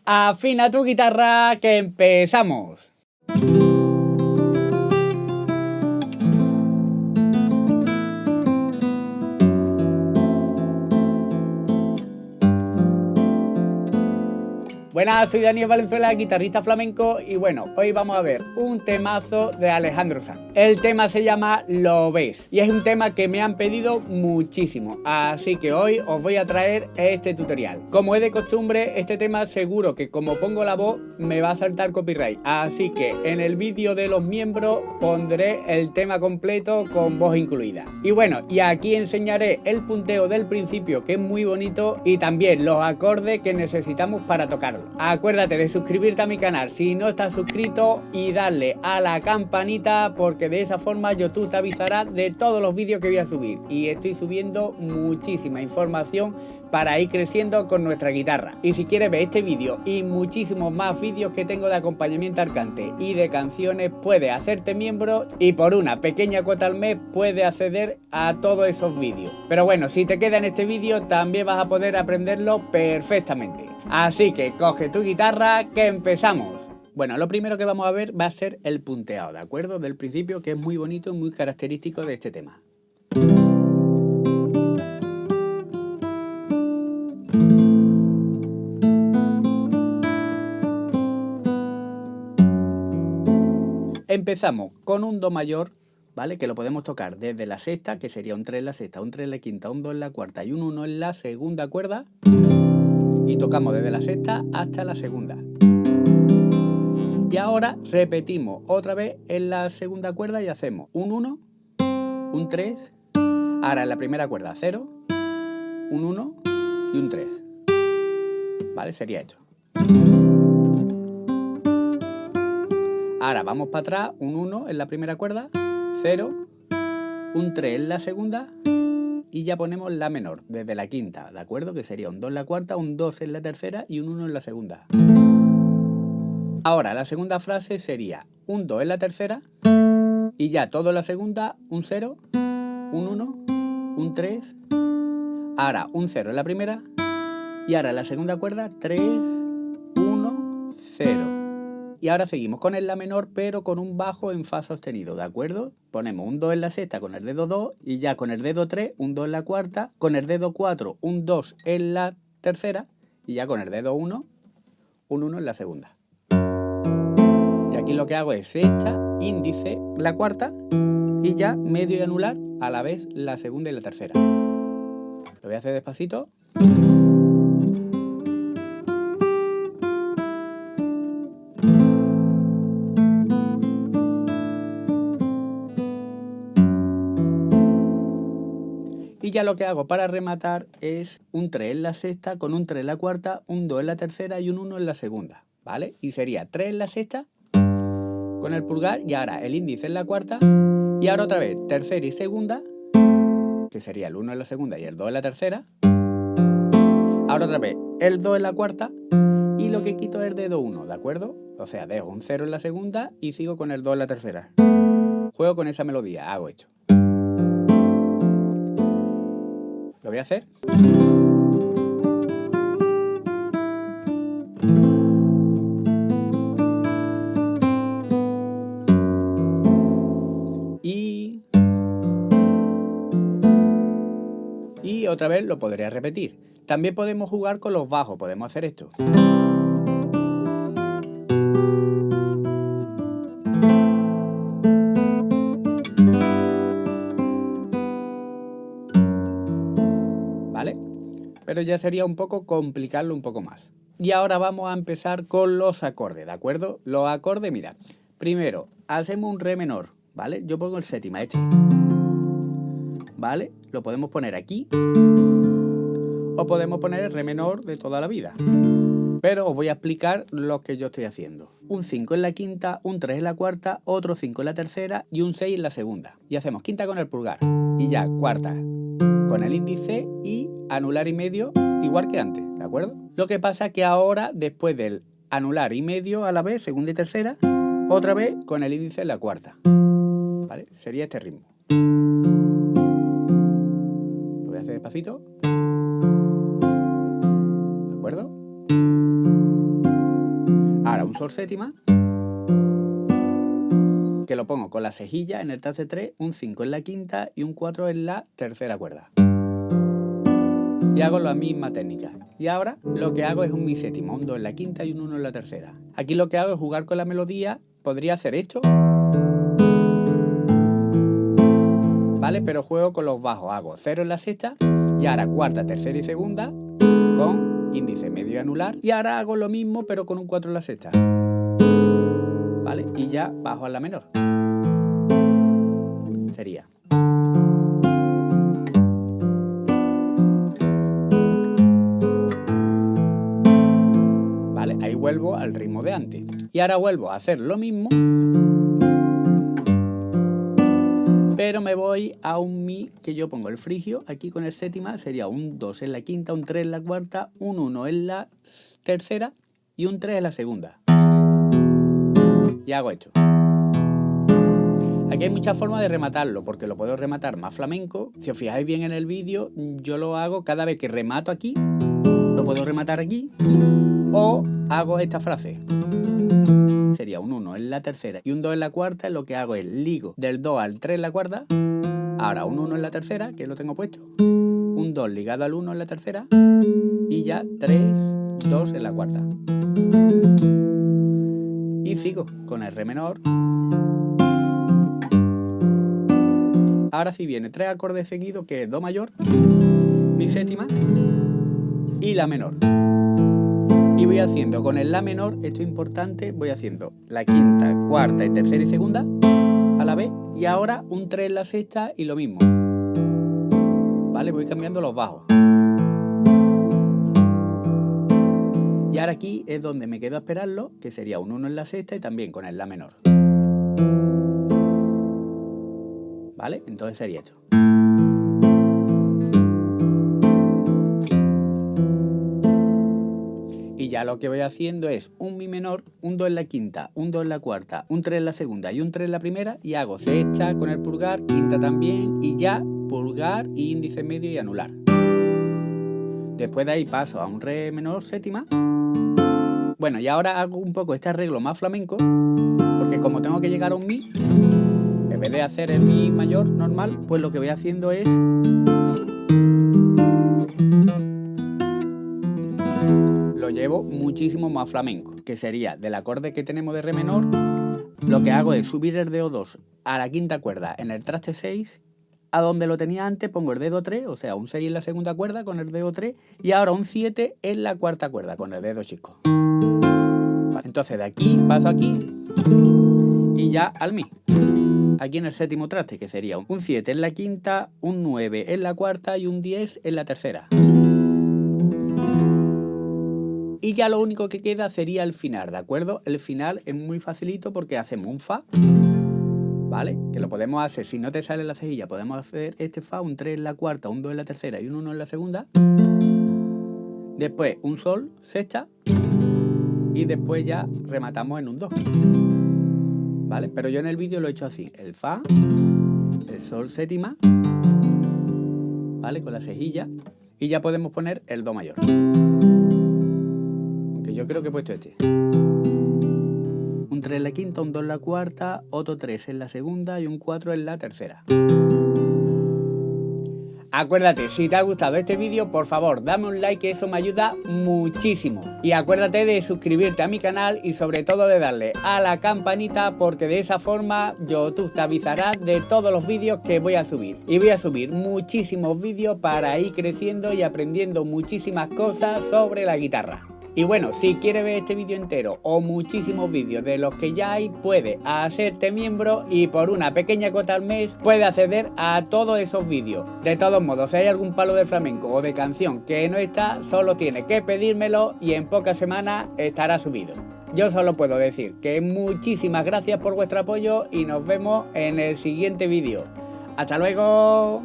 Afina tu guitarra que empezamos. Buenas, soy Daniel Valenzuela, guitarrista flamenco, y bueno, hoy vamos a ver un temazo de Alejandro Sanz. El tema se llama Lo ves y es un tema que me han pedido muchísimo, así que hoy os voy a traer este tutorial. Como es de costumbre, este tema seguro que como pongo la voz me va a saltar copyright, así que en el vídeo de los miembros pondré el tema completo con voz incluida. Y bueno, y aquí enseñaré el punteo del principio, que es muy bonito, y también los acordes que necesitamos para tocarlo. Acuérdate de suscribirte a mi canal si no estás suscrito y darle a la campanita, porque de esa forma YouTube te avisará de todos los vídeos que voy a subir, y estoy subiendo muchísima información para ir creciendo con nuestra guitarra. Y si quieres ver este vídeo y muchísimos más vídeos que tengo de acompañamiento al cante y de canciones, puedes hacerte miembro y por una pequeña cuota al mes puedes acceder a todos esos vídeos. Pero bueno, si te queda en este vídeo también vas a poder aprenderlo perfectamente. Así que coge tu guitarra que empezamos. Bueno, lo primero que vamos a ver va a ser el punteado, ¿de acuerdo? Del principio, que es muy bonito y muy característico de este tema. Empezamos con un do mayor, ¿vale? Que lo podemos tocar desde la sexta, que sería un 3 en la sexta, un 3 en la quinta, un 2 en la cuarta y un 1 en la segunda cuerda. Y tocamos desde la sexta hasta la segunda. Y ahora repetimos otra vez en la segunda cuerda y hacemos un 1, un 3, ahora en la primera cuerda 0, un 1 y un 3. ¿Vale? Sería esto. Ahora vamos para atrás, un 1 en la primera cuerda, 0, un 3 en la segunda y ya ponemos la menor desde la quinta, ¿de acuerdo? Que sería un 2 en la cuarta, un 2 en la tercera y un 1 en la segunda. Ahora la segunda frase sería un 2 en la tercera y ya todo en la segunda, un 0, un 1, un 3, ahora un 0 en la primera y ahora en la segunda cuerda 3, 1, 0. Y ahora seguimos con el la menor, pero con un bajo en fa sostenido, ¿de acuerdo? Ponemos un 2 en la sexta con el dedo 2 y ya con el dedo 3, un 2 en la cuarta, con el dedo 4, un 2 en la tercera y ya con el dedo 1, un 1 en la segunda. Y aquí lo que hago es sexta, índice, la cuarta y ya medio y anular a la vez la segunda y la tercera. Lo voy a hacer despacito. Y ya lo que hago para rematar es un 3 en la sexta con un 3 en la cuarta, un 2 en la tercera y un 1 en la segunda, ¿vale? Y sería 3 en la sexta con el pulgar y ahora el índice en la cuarta y ahora otra vez tercera y segunda, que sería el 1 en la segunda y el 2 en la tercera. Ahora otra vez el 2 en la cuarta y lo que quito es el dedo 1, ¿de acuerdo? O sea, dejo un 0 en la segunda y sigo con el 2 en la tercera. Juego con esa melodía, hago esto. Lo voy a hacer. Y otra vez lo podría repetir. También podemos jugar con los bajos, podemos hacer esto. ¿Vale? Pero ya sería un poco complicarlo un poco más. Y ahora vamos a empezar con los acordes, ¿de acuerdo? Los acordes, mira, primero hacemos un re menor, ¿vale? Yo pongo el séptima, este, ¿vale? Lo podemos poner aquí o podemos poner el re menor de toda la vida. Pero os voy a explicar lo que yo estoy haciendo. Un 5 en la quinta, un 3 en la cuarta, otro 5 en la tercera y un 6 en la segunda. Y hacemos quinta con el pulgar y ya cuarta con el índice y anular y medio igual que antes, ¿de acuerdo? Lo que pasa es que ahora, después del anular y medio a la vez, segunda y tercera, otra vez con el índice en la cuarta, ¿vale? Sería este ritmo. Lo voy a hacer despacito, ¿de acuerdo? un sol séptima, que lo pongo con la cejilla en el traste 3, un 5 en la quinta y un 4 en la tercera cuerda. Y hago la misma técnica. Y ahora lo que hago es un mi séptima, un 2 en la quinta y un 1 en la tercera. Aquí lo que hago es jugar con la melodía. Podría hacer esto, ¿vale? Pero juego con los bajos. Hago 0 en la sexta y ahora cuarta, tercera y segunda con índice medio y anular. Y ahora hago lo mismo pero con un 4 en la sexta, ¿vale? Y ya bajo a la menor. Sería... ¿vale? Ahí vuelvo al ritmo de antes. Y ahora vuelvo a hacer lo mismo, pero me voy a un mi que yo pongo el frigio. Aquí con el séptima sería un 2 en la quinta, un 3 en la cuarta, un 1 en la tercera y un 3 en la segunda. Y hago esto. Aquí hay muchas formas de rematarlo, porque lo puedo rematar más flamenco. Si os fijáis bien en el vídeo, yo lo hago cada vez que remato aquí, lo puedo rematar aquí, o hago esta frase. Sería un 1 en la tercera y un 2 en la cuarta. Lo que hago es ligo del 2 al 3 en la cuarta, ahora un 1 en la tercera, que lo tengo puesto, un 2 ligado al 1 en la tercera y ya 3, 2 en la cuarta. Y sigo con el re menor. Ahora sí viene 3 acordes seguidos, que es do mayor, mi séptima y la menor. Y voy haciendo con el la menor, esto es importante, voy haciendo la quinta, cuarta y tercera y segunda a la vez. Y ahora un 3 en la sexta y lo mismo. ¿Vale? Voy cambiando los bajos. Y ahora aquí es donde me quedo a esperarlo, que sería un 1 en la sexta y también con el la menor. ¿Vale? Entonces sería esto. Y ya lo que voy haciendo es un mi menor, un 2 en la quinta, un 2 en la cuarta, un 3 en la segunda y un 3 en la primera, y hago sexta con el pulgar, quinta también, y ya pulgar y índice medio y anular. Después de ahí paso a un re menor séptima. Bueno, y ahora hago un poco este arreglo más flamenco, porque como tengo que llegar a un mi, en vez de hacer el mi mayor normal, pues lo que voy haciendo es... lo llevo muchísimo más flamenco, que sería del acorde que tenemos de re menor. Lo que hago es subir el dedo 2 a la quinta cuerda en el traste 6, a donde lo tenía antes pongo el dedo 3, o sea, un 6 en la segunda cuerda con el dedo 3, y ahora un 7 en la cuarta cuerda con el dedo chico. Entonces de aquí paso aquí y ya al mi. Aquí en el séptimo traste, que sería un 7 en la quinta, un 9 en la cuarta y un 10 en la tercera. Y ya lo único que queda sería el final, ¿de acuerdo? El final es muy facilito porque hacemos un fa, ¿vale? Que lo podemos hacer, si no te sale la cejilla, podemos hacer este fa, un 3 en la cuarta, un 2 en la tercera y un 1 en la segunda. Después un sol, sexta, y después ya rematamos en un do, ¿vale? Pero yo en el vídeo lo he hecho así, el fa, el sol séptima, ¿vale? Con la cejilla, y ya podemos poner el do mayor. Yo creo que he puesto este. Un 3 en la quinta, un 2 en la cuarta, otro 3 en la segunda y un 4 en la tercera. Acuérdate, si te ha gustado este vídeo, por favor, dame un like, que eso me ayuda muchísimo. Y acuérdate de suscribirte a mi canal y sobre todo de darle a la campanita, porque de esa forma YouTube te avisará de todos los vídeos que voy a subir. Y voy a subir muchísimos vídeos para ir creciendo y aprendiendo muchísimas cosas sobre la guitarra. Y bueno, si quieres ver este vídeo entero o muchísimos vídeos de los que ya hay, puedes hacerte miembro y por una pequeña cuota al mes puedes acceder a todos esos vídeos. De todos modos, si hay algún palo de flamenco o de canción que no está, solo tienes que pedírmelo y en pocas semanas estará subido. Yo solo puedo decir que muchísimas gracias por vuestro apoyo y nos vemos en el siguiente vídeo. ¡Hasta luego!